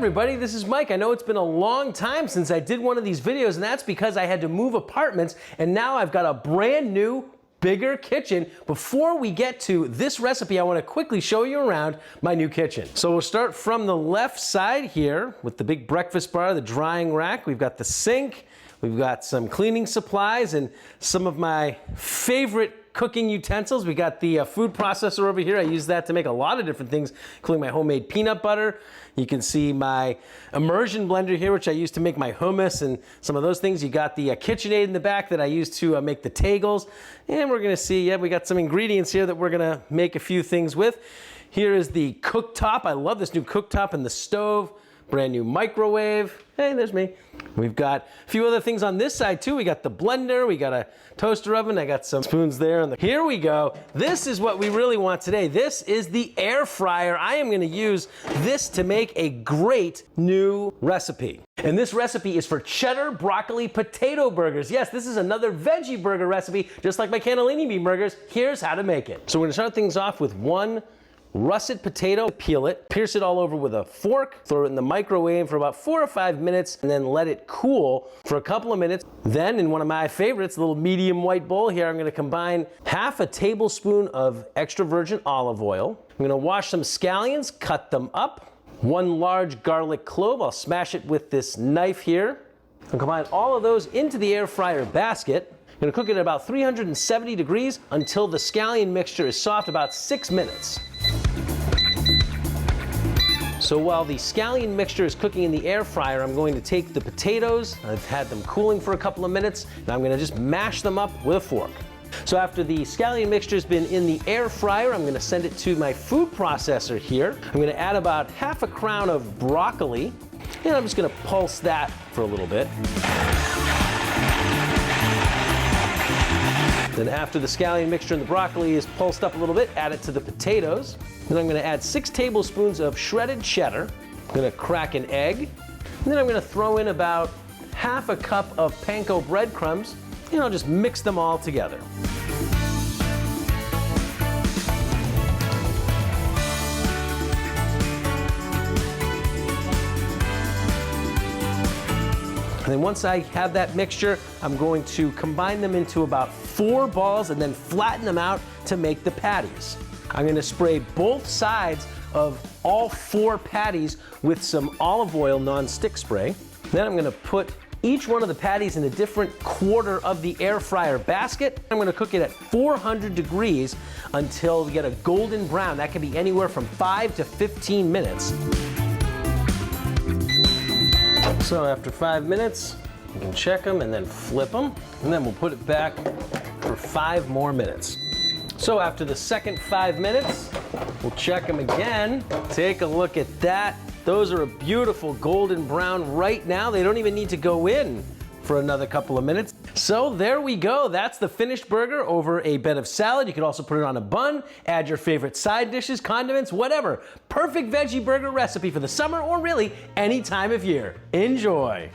everybody, this is Mike. I know it's been a long time since I did one of these videos, and that's because I had to move apartments, and now I've got a brand new, bigger kitchen. Before we get to this recipe, I want to quickly show you around my new kitchen. So we'll start from the left side here with the big breakfast bar, the drying rack. We've got the sink, we've got some cleaning supplies, and some of my favorite cooking utensils. We got the food processor over here. I use that to make a lot of different things, including my homemade peanut butter. You can see my immersion blender here, which I use to make my hummus and some of those things. You got the KitchenAid in the back that I use to make the tagels. And we're gonna see, yeah, we got some ingredients here that we're gonna make a few things with. Here is the cooktop. I love this new cooktop and the stove. Brand new microwave. Hey, there's me. We've got a few other things on this side too. We got the blender, we got a toaster oven, I got some spoons there. Here we go. This is what we really want today. This is the air fryer. I am gonna use this to make a great new recipe. And this recipe is for cheddar broccoli potato burgers. Yes, this is another veggie burger recipe, just like my cannellini bean burgers. Here's how to make it. So we're gonna start things off with one russet potato, peel it, pierce it all over with a fork, throw it in the microwave for about 4 or 5 minutes, and then let it cool for a couple of minutes. Then in one of my favorites, a little medium white bowl here, I'm gonna combine half a tablespoon of extra virgin olive oil. I'm gonna wash some scallions, cut them up. 1 large garlic clove, I'll smash it with this knife here. I'll combine all of those into the air fryer basket. I'm gonna cook it at about 370 degrees until the scallion mixture is soft, about 6 minutes. So while the scallion mixture is cooking in the air fryer, I'm going to take the potatoes, I've had them cooling for a couple of minutes, and I'm gonna just mash them up with a fork. So after the scallion mixture's been in the air fryer, I'm gonna send it to my food processor here. I'm gonna add about half a crown of broccoli, and I'm just gonna pulse that for a little bit. Then after the scallion mixture and the broccoli is pulsed up a little bit, add it to the potatoes. Then I'm gonna add 6 tablespoons of shredded cheddar. I'm gonna crack an egg. And then I'm gonna throw in about half a cup of panko breadcrumbs, and I'll just mix them all together. And then once I have that mixture, I'm going to combine them into about 4 balls and then flatten them out to make the patties. I'm gonna spray both sides of all 4 patties with some olive oil non-stick spray. Then I'm gonna put each one of the patties in a different quarter of the air fryer basket. I'm gonna cook it at 400 degrees until we get a golden brown. That can be anywhere from 5 to 15 minutes. So after 5 minutes, you can check them and then flip them, and then we'll put it back for 5 more minutes. So after the second 5 minutes, we'll check them again. Take a look at that. Those are a beautiful golden brown right now. They don't even need to go in for another couple of minutes. So there we go. That's the finished burger over a bed of salad. You could also put it on a bun, add your favorite side dishes, condiments, whatever. Perfect veggie burger recipe for the summer or really any time of year. Enjoy.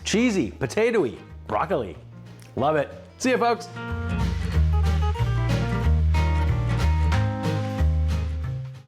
Cheesy, potatoey, broccoli. Love it. See you, folks.